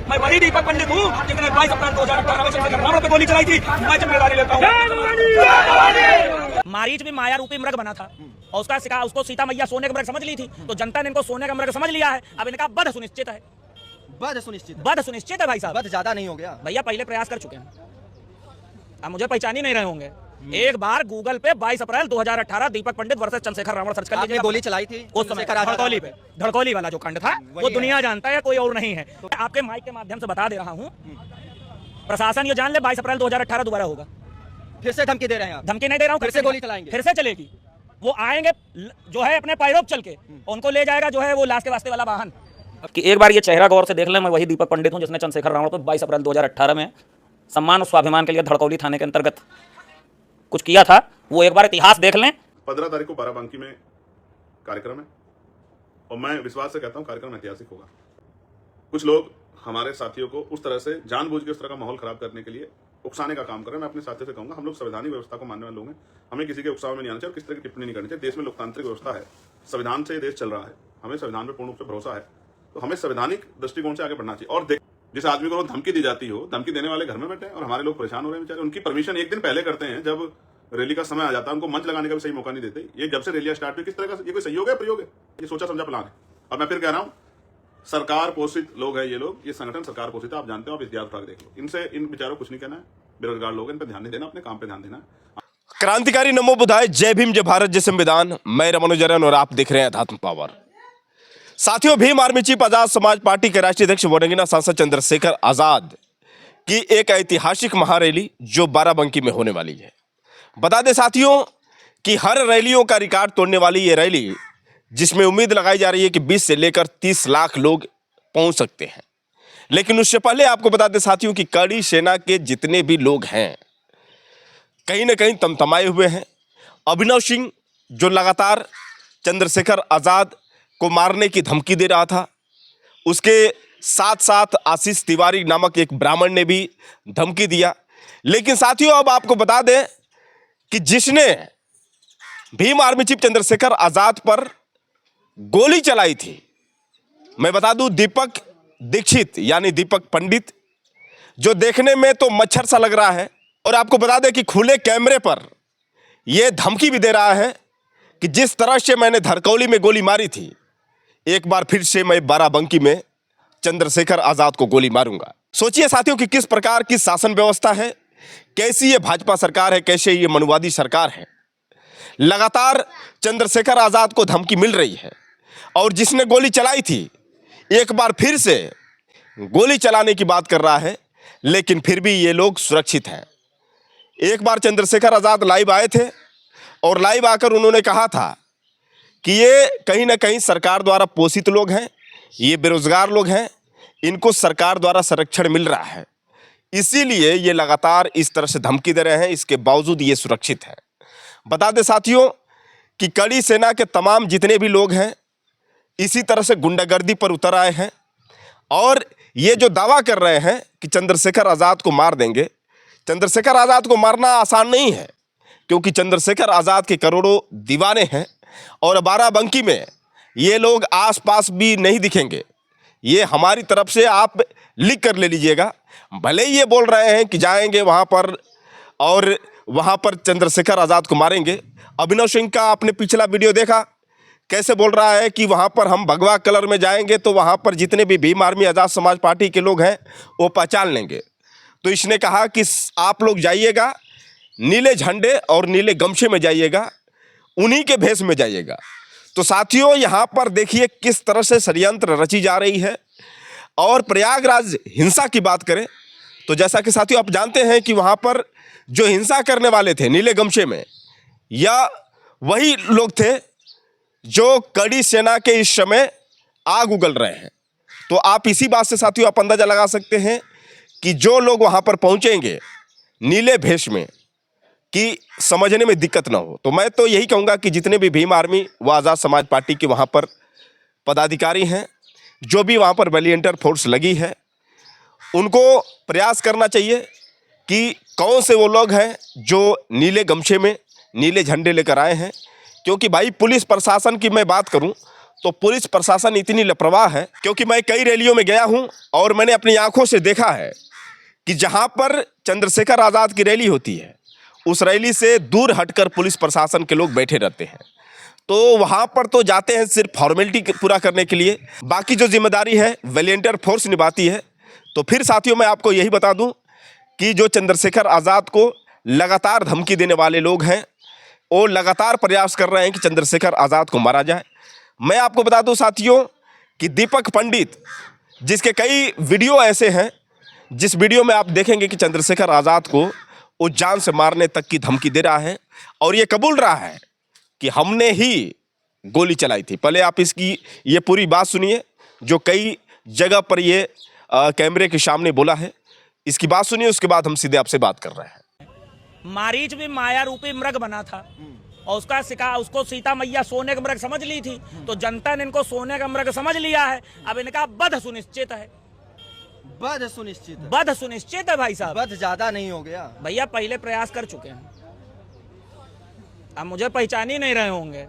मैं वही दीपक पंडित हूँ जिसने 22 अप्रैल 2018 में चंद्रशेखर रावण पे गोली चलाई थी। मैं जिम्मेदारी लेता हूँ। मारीच भी माया रूपी मृग बना था और उसको सीता मैया सोने का मृग समझ ली थी, तो जनता ने इनको सोने का मृग समझ लिया है। अब इनका वध सुनिश्चित है। वध सुनिश्चित है भाई साहब। वध ज्यादा नहीं हो गया भैया, पहले प्रयास कर चुके हैं। अब मुझे पहचान ही नहीं रहे होंगे। एक बार गूगल पे 22 अप्रैल 2018 दीपक पंडित वर्सेस चंद्रशेखर रावण सर्च कर लीजिए। गोली चलाई थी उस समय धड़कौली पे, धड़कौली वाला जो कांड था वो दुनिया जानता है, कोई और नहीं है। तो आपके माइक के माध्यम से बता दे रहा हूँ, प्रशासन ये जान ले 22 अप्रैल 2018 दोबारा होगा। फिर से धमकी दे रहे हैं? धमकी नहीं दे रहा हूँ, फिर से गोली चलाएंगे, फिर से चलेगी। वो आएंगे जो है अपने पैरों चल के, उनको ले जाएगा जो है वो लाश के वास्ते वाला वाहन। कि एक बार ये चेहरा गौर से देख लें, मैं वही दीपक पंडित हूँ जिसने चंद्रशेखर रावण को 22 अप्रैल 2018 में सम्मान और स्वाभिमान के लिए धड़कौली थाने के अंतर्गत कुछ किया था। वो एक बार इतिहास देख लें। 15 तारीख को बाराबंकी में कार्यक्रम है और मैं विश्वास से कहता हूँ कार्यक्रम ऐतिहासिक होगा। कुछ लोग हमारे साथियों को उस तरह से जानबूझ के उस तरह का माहौल खराब करने के लिए उकसाने का काम कर रहे हैं। मैं अपने साथियों से कहूंगा, हम लोग संवैधानिक व्यवस्था को मानने वाले लोग हैं, हमें किसी के उकसाव में नहीं आना चाहिए और किस तरह की टिप्पणी नहीं करनी चाहिए। देश में लोकतांत्रिक व्यवस्था है, संविधान से देश चल रहा है, हमें संविधान पर पूर्ण रूप से भरोसा है, तो हमें संवैधानिक दृष्टिकोण से आगे बढ़ना चाहिए। और देख, जिस आदमी को धमकी दी जाती हो, धमकी देने वाले घर में बैठे हैं और हमारे लोग परेशान हो रहे हैं बेचारे। उनकी परमिशन एक दिन पहले करते हैं, जब रैली का समय आ जाता है उनको मंच लगाने का भी सही मौका नहीं देते। ये जब से रैलियां स्टार्ट हुई, किस तरह का ये कोई सहयोग है, प्रयोग है? ये सोचा समझा प्लान है। और मैं फिर कह रहा हूं, सरकार पोषित लोग हैं ये लोग, ये संगठन सरकार पोषित है, आप जानते हो, आप इतिहास उठा के देख लो। इनसे इन बेचारों को कुछ नहीं कहना है, बेरोजगार लोग हैं, इन पर ध्यान नहीं देना, अपने काम पे ध्यान देना है। क्रांतिकारी नमो बुधाय, जय भीम, जय भारत, जय संविधान। मैं रमन जरन और आप देख रहे हैं अध्यात्म पावर। साथियों, Bhim army chief Azad Samaj party के राष्ट्रीय अध्यक्ष वोरंगीना सांसद चंद्रशेखर आजाद की एक ऐतिहासिक महारैली जो बाराबंकी में होने वाली है। बता दें साथियों कि हर रैलियों का रिकॉर्ड तोड़ने वाली ये रैली, जिसमें उम्मीद लगाई जा रही है कि 20 से लेकर 30 लाख लोग पहुंच सकते हैं। लेकिन उससे पहले आपको बता दें साथियों कि कड़ी सेना के जितने भी लोग हैं कहीं ना कहीं तमतमाए हुए हैं। अभिनव सिंह जो लगातार चंद्रशेखर आजाद को मारने की धमकी दे रहा था, उसके साथ साथ आशीष तिवारी नामक एक ब्राह्मण ने भी धमकी दिया। लेकिन साथियों, अब आपको बता दें कि जिसने भीम आर्मी चीफ चंद्रशेखर आजाद पर गोली चलाई थी, मैं बता दूं, दीपक दीक्षित यानी दीपक पंडित, जो देखने में तो मच्छर सा लग रहा है। और आपको बता दें कि खुले कैमरे पर यह धमकी भी दे रहा है कि जिस तरह से मैंने धड़कौली में गोली मारी थी, एक बार फिर से मैं बाराबंकी में चंद्रशेखर आजाद को गोली मारूंगा। सोचिए साथियों कि किस प्रकार की शासन व्यवस्था है, कैसी ये भाजपा सरकार है, कैसे ये मनुवादी सरकार है। लगातार चंद्रशेखर आजाद को धमकी मिल रही है और जिसने गोली चलाई थी एक बार फिर से गोली चलाने की बात कर रहा है, लेकिन फिर भी ये लोग सुरक्षित हैं। एक बार चंद्रशेखर आजाद लाइव आए थे और लाइव आकर उन्होंने कहा था कि ये कहीं ना कहीं सरकार द्वारा पोषित लोग हैं, ये बेरोजगार लोग हैं, इनको सरकार द्वारा संरक्षण मिल रहा है, इसीलिए ये लगातार इस तरह से धमकी दे रहे हैं, इसके बावजूद ये सुरक्षित है। बता दें साथियों कि कड़ी सेना के तमाम जितने भी लोग हैं इसी तरह से गुंडागर्दी पर उतर आए हैं और ये जो दावा कर रहे हैं कि चंद्रशेखर आजाद को मार देंगे, चंद्रशेखर आजाद को मारना आसान नहीं है, क्योंकि चंद्रशेखर आजाद के करोड़ों दीवाने हैं और बाराबंकी में ये लोग आसपास भी नहीं दिखेंगे। ये हमारी तरफ से आप लिख कर ले लीजिएगा। भले ही ये बोल रहे हैं कि जाएंगे वहाँ पर और वहाँ पर चंद्रशेखर आजाद को मारेंगे। अभिनव सिंह का आपने पिछला वीडियो देखा, कैसे बोल रहा है कि वहाँ पर हम भगवा कलर में जाएंगे तो वहाँ पर जितने भी भीम आर्मी आजाद समाज पार्टी के लोग हैं वो पहचान लेंगे। तो इसने कहा कि आप लोग जाइएगा, नीले झंडे और नीले गमछे में जाइएगा, उन्हीं के भेष में जाइएगा। तो साथियों, यहाँ पर देखिए किस तरह से षड्यंत्र रची जा रही है। और प्रयागराज हिंसा की बात करें तो जैसा कि साथियों आप जानते हैं कि वहाँ पर जो हिंसा करने वाले थे नीले गमछे में, या वही लोग थे जो कड़ी सेना के इस समय आग उगल रहे हैं। तो आप इसी बात से साथियों आप अंदाजा लगा सकते हैं कि जो लोग वहाँ पर पहुँचेंगे नीले भेष में, कि समझने में दिक्कत ना हो। तो मैं तो यही कहूँगा कि जितने भी भीम आर्मी व आज़ाद समाज पार्टी के वहाँ पर पदाधिकारी हैं, जो भी वहाँ पर वॉलंटियर फोर्स लगी है, उनको प्रयास करना चाहिए कि कौन से वो लोग हैं जो नीले गमछे में नीले झंडे लेकर आए हैं। क्योंकि भाई पुलिस प्रशासन की मैं बात करूं तो पुलिस प्रशासन इतनी लापरवाह है, क्योंकि मैं कई रैलियों में गया हूं और मैंने अपनी आंखों से देखा है कि जहां पर चंद्रशेखर आजाद की रैली होती है उस रैली से दूर हटकर पुलिस प्रशासन के लोग बैठे रहते हैं। तो वहां पर तो जाते हैं सिर्फ फॉर्मेलिटी पूरा करने के लिए, बाकी जो जिम्मेदारी है वॉलंटियर फोर्स निभाती है। तो फिर साथियों मैं आपको यही बता दूं कि जो चंद्रशेखर आज़ाद को लगातार धमकी देने वाले लोग हैं वो लगातार प्रयास कर रहे हैं कि चंद्रशेखर आज़ाद को मारा जाए। मैं आपको बता दूं साथियों कि दीपक पंडित, जिसके कई वीडियो ऐसे हैं जिस वीडियो में आप देखेंगे कि चंद्रशेखर आज़ाद को वो जान से मारने तक की धमकी दे रहा है और ये कबूल रहा है कि हमने ही गोली चलाई थी। पहले आप इसकी ये पूरी बात सुनिए जो कई जगह पर ये कैमरे के सामने बोला है। इसकी बात सुनिए, उसके बाद हम सीधे आपसे बात कर रहे हैं। मारीच भी माया रूपी मृग बना था और उसको सीता मैया सोने का मृग समझ ली थी, तो जनता ने इनको सोने का मृग समझ लिया है। अब इनका वध सुनिश्चित है। वध सुनिश्चित है? वध सुनिश्चित है भाई साहब। वध ज्यादा नहीं हो गया? भैया पहले प्रयास कर चुके हैं, अब मुझे पहचान ही नहीं रहे होंगे।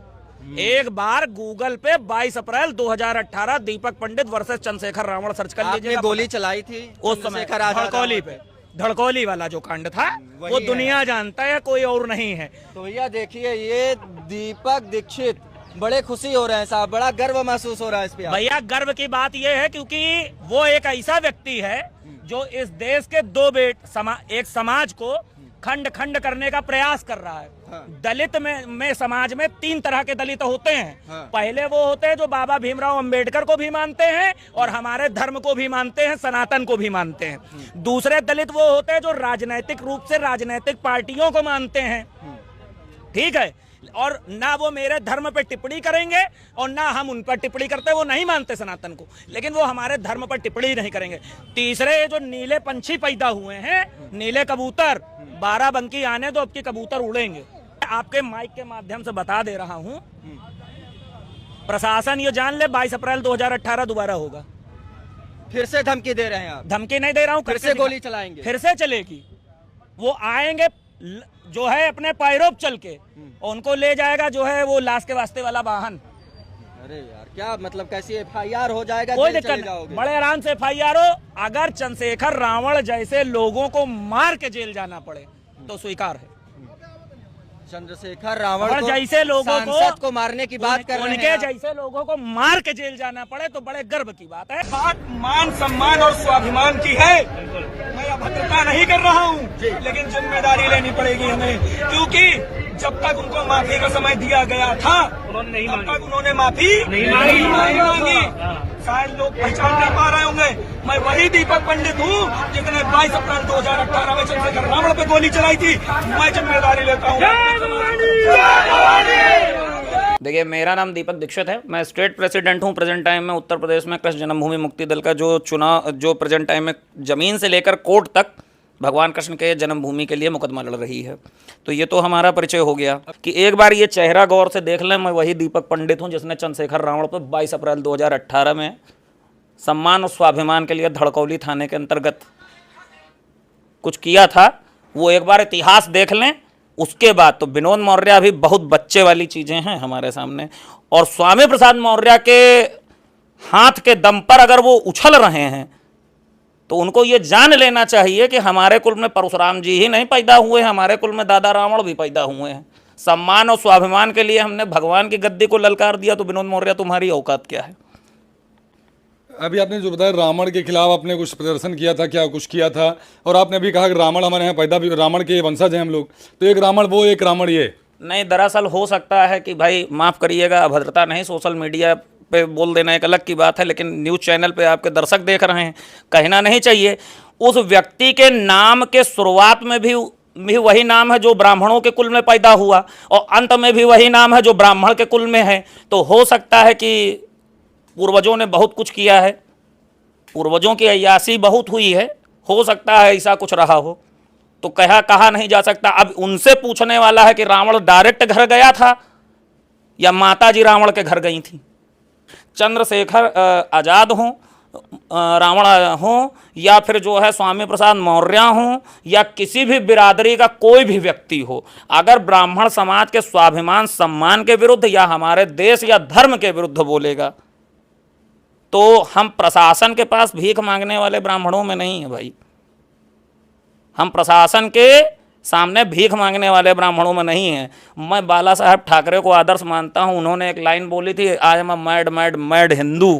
एक बार गूगल पे 22 अप्रैल 2018 दीपक पंडित वर्सेस चंद्रशेखर रावण सर्च कर लीजिए। गोली चलाई थी उस समय धड़कौली पे, धड़कौली वाला जो कांड था वो दुनिया जानता है, कोई और नहीं है। तो भैया देखिए ये दीपक दीक्षित बड़े खुशी हो रहे हैं साहब, बड़ा गर्व महसूस हो रहा है इस पे। भैया गर्व की बात यह है क्योंकि वो एक ऐसा व्यक्ति है जो इस देश के एक समाज को खंड खंड करने का प्रयास कर रहा है। हाँ। दलित में समाज में 3 तरह के दलित होते हैं। हाँ। पहले वो होते हैं जो बाबा भीमराव अंबेडकर को भी मानते हैं और हमारे धर्म को भी मानते हैं, सनातन को भी मानते हैं। दूसरे दलित वो होते हैं जो राजनैतिक रूप से राजनैतिक पार्टियों को मानते हैं, ठीक है, और ना वो मेरे धर्म पे टिप्पणी करेंगे और ना हम उन पर टिप्पणी करते, वो नहीं मानते सनातन को, लेकिन वो हमारे धर्म पर टिप्पणी नहीं करेंगे। तीसरे जो नीले पंछी पैदा हुए हैं, नीले कबूतर, 12 बंकी आने तो आपके कबूतर उड़ेंगे। आपके माइक के माध्यम से बता दे रहा हूं, प्रशासन ये जान ले 22 अप्रैल 2018 दोबारा होगा। फिर से धमकी दे रहे हैं आप? धमकी नहीं दे रहा हूं, फिर से गोली चलाएंगे? फिर से चलेगी। वो आएंगे जो है अपने पैरों चल के, और उनको ले जाएगा जो है वो लाश के वास्ते वाला वाहन। अरे यार क्या मतलब, कैसी FIR हो जाएगा? कोई दिक्कत नहीं, बड़े आराम से FIR हो। अगर चंद्रशेखर रावण जैसे लोगों को मार के जेल जाना पड़े तो स्वीकार है। चंद्रशेखर रावण जैसे लोगों को मारने की बात कर रहे हैं, उनके जैसे लोगों को मार के जेल जाना पड़े तो बड़े गर्व की बात है। बात मान सम्मान और स्वाभिमान की है। मैं अभद्रता नहीं कर रहा हूँ, लेकिन जिम्मेदारी लेनी पड़ेगी हमें, क्योंकि जब तक उनको माफी का समय दिया गया था तब तक उन्होंने माफी नहीं मांगी। शायद लोग पहचान नहीं पा रहे होंगे, मैं वही दीपक पंडित हूँ जिसने 22 अप्रैल 2018 में चंद्रशेखर रावण पे गोली चलाई थी। मैं जिम्मेदारी लेता हूँ। देखिए, मेरा नाम दीपक दीक्षित है, मैं स्टेट प्रेसिडेंट हूँ प्रेजेंट टाइम में उत्तर प्रदेश में कृष्ण जन्मभूमि मुक्ति दल का। जो प्रेजेंट टाइम में जमीन से लेकर कोर्ट तक भगवान कृष्ण के जन्मभूमि के लिए मुकदमा लड़ रही है। तो ये तो हमारा परिचय हो गया कि एक बार ये चेहरा गौर से देख लें, मैं वही दीपक पंडित हूँ जिसने चंद्रशेखर रावण पर 22 अप्रैल 2018 में सम्मान और स्वाभिमान के लिए धड़कौली थाने के अंतर्गत कुछ किया था। वो एक बार इतिहास देख लें, उसके बाद तो विनोद मौर्य अभी बहुत बच्चे वाली चीज़ें हैं हमारे सामने। और स्वामी प्रसाद मौर्य के हाथ के दम पर अगर वो उछल रहे हैं तो उनको ये जान लेना चाहिए कि हमारे कुल में परशुराम जी ही नहीं पैदा हुए, हमारे कुल में दादा रावण भी पैदा हुए हैं। सम्मान और स्वाभिमान के लिए हमने भगवान की गद्दी को ललकार दिया, तो विनोद मौर्य तुम्हारी औकात क्या है? अभी आपने जो बताया रावण के खिलाफ आपने कुछ प्रदर्शन किया था, क्या कुछ किया था, और आपने भी कहा कि रावण हमारे यहाँ पैदा भी, रावण के वंशज हैं हम लोग, तो एक रावण वो एक रावण ये नहीं। दरअसल हो सकता है कि भाई माफ़ करिएगा, अभद्रता नहीं, सोशल मीडिया पे बोल देना एक अलग की बात है, लेकिन न्यूज़ चैनल पे आपके दर्शक देख रहे हैं, कहना नहीं चाहिए। उस व्यक्ति के नाम के शुरुआत में भी वही नाम है जो ब्राह्मणों के कुल में पैदा हुआ और अंत में भी वही नाम है जो ब्राह्मण के कुल में है। तो हो सकता है कि पूर्वजों ने बहुत कुछ किया है, पूर्वजों की अय्यासी बहुत हुई है, हो सकता है ऐसा कुछ रहा हो, तो कहा नहीं जा सकता। अब उनसे पूछने वाला है कि रावण डायरेक्ट घर गया था या माता जी रावण के घर गई थी। चंद्रशेखर आज़ाद हों, रावण हों या फिर जो है स्वामी प्रसाद मौर्य हों या किसी भी बिरादरी का कोई भी व्यक्ति हो, अगर ब्राह्मण समाज के स्वाभिमान सम्मान के विरुद्ध या हमारे देश या धर्म के विरुद्ध बोलेगा तो हम प्रशासन के पास भीख मांगने वाले ब्राह्मणों में नहीं है भाई। हम प्रशासन के सामने भीख मांगने वाले ब्राह्मणों में नहीं है। मैं बाला साहब ठाकरे को आदर्श मानता हूँ। उन्होंने एक लाइन बोली थी, I am a mad mad mad Hindu.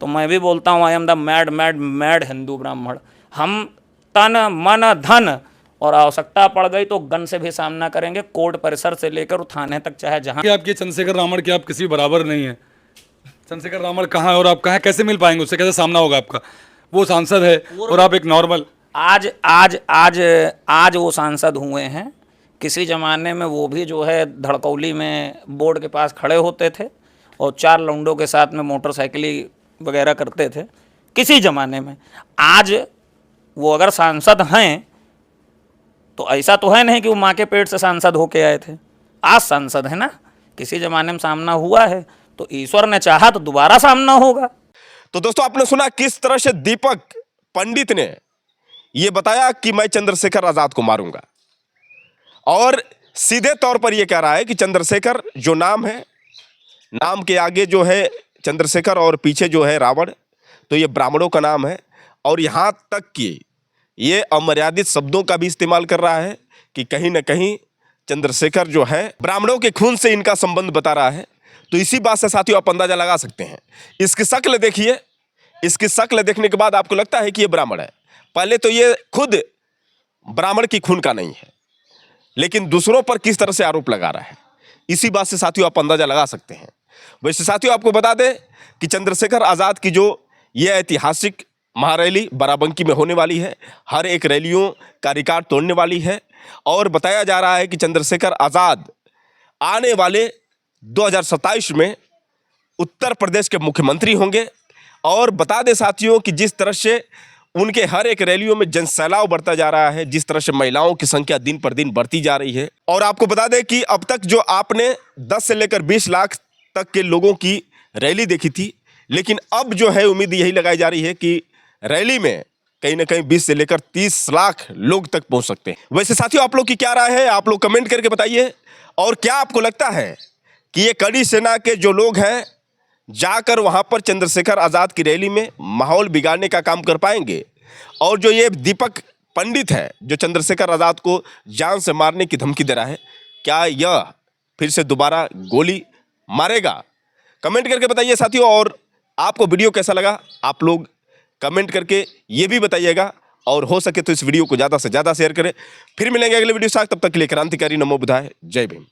तो मैं भी बोलता हूँ, I am the mad mad mad Hindu ब्राह्मण। हम तन मन धन और आवश्यकता पड़ गई तो गन से भी सामना करेंगे, कोर्ट परिसर से लेकर थाने तक, चाहे जहाँ। कि आपके चंद्रशेखर रावण के आप किसी बराबर नहीं है। चंद्रशेखर रावण कहाँ है और आप कहाँ कैसे मिल पाएंगे, उससे कैसे सामना होगा आपका? वो सांसद है और आप एक नॉर्मल। आज आज आज आज वो सांसद हुए हैं। किसी ज़माने में वो भी जो है धड़कौली में बोर्ड के पास खड़े होते थे और 4 लौंडों के साथ में मोटरसाइकिल वगैरह करते थे किसी ज़माने में। आज वो अगर सांसद हैं तो ऐसा तो है नहीं कि वो माँ के पेट से सांसद होके आए थे। आज सांसद है ना, किसी ज़माने में सामना हुआ है तो ईश्वर ने चाहा तो दोबारा सामना होगा। तो दोस्तों, आपने सुना किस तरह से दीपक पंडित ने यह बताया कि मैं चंद्रशेखर आजाद को मारूंगा, और सीधे तौर पर यह कह रहा है कि चंद्रशेखर जो नाम है, नाम के आगे जो है चंद्रशेखर और पीछे जो है रावण, तो ये ब्राह्मणों का नाम है। और यहां तक कि ये अमर्यादित शब्दों का भी इस्तेमाल कर रहा है कि कहीं ना कहीं चंद्रशेखर जो है ब्राह्मणों के खून से इनका संबंध बता रहा है। तो इसी बात से साथियों आप अंदाजा लगा सकते हैं। इसकी शक्ल देखिए, इसकी शक्ल देखने के बाद आपको लगता है कि ये ब्राह्मण है। पहले तो ये खुद ब्राह्मण की खून का नहीं है, लेकिन दूसरों पर किस तरह से आरोप लगा रहा है, इसी बात से साथियों आप अंदाजा लगा सकते हैं। वैसे साथियों आपको बता दें कि चंद्रशेखर आजाद की जो ये ऐतिहासिक महारैली बाराबंकी में होने वाली है, हर एक रैलियों का रिकॉर्ड तोड़ने वाली है। और बताया जा रहा है कि चंद्रशेखर आजाद आने वाले 2027 में उत्तर प्रदेश के मुख्यमंत्री होंगे। और बता दें साथियों कि जिस तरह से उनके हर एक रैलियों में जनसैलाब बढ़ता जा रहा है, जिस तरह से महिलाओं की संख्या दिन पर दिन बढ़ती जा रही है। और आपको बता दें कि अब तक जो आपने 10 से लेकर 20 लाख तक के लोगों की रैली देखी थी, लेकिन अब जो है उम्मीद यही लगाई जा रही है कि रैली में कहीं ना कहीं 20 से लेकर 30 लाख लोग तक पहुंच सकते हैं। वैसे साथियों आप लोग की क्या राय है, आप लोग कमेंट करके बताइए। और क्या आपको लगता है कि ये कड़ी सेना के जो लोग हैं जाकर वहां पर चंद्रशेखर आजाद की रैली में माहौल बिगाड़ने का काम कर पाएंगे? और जो ये दीपक पंडित है जो चंद्रशेखर आजाद को जान से मारने की धमकी दे रहा है, क्या यह फिर से दोबारा गोली मारेगा? कमेंट करके बताइए साथियों। और आपको वीडियो कैसा लगा आप लोग कमेंट करके ये भी बताइएगा। और हो सके तो इस वीडियो को ज़्यादा से ज़्यादा शेयर करें। फिर मिलेंगे अगले वीडियो के साथ, तब तक के लिए क्रांतिकारी नमो बुधाय, जय भीम।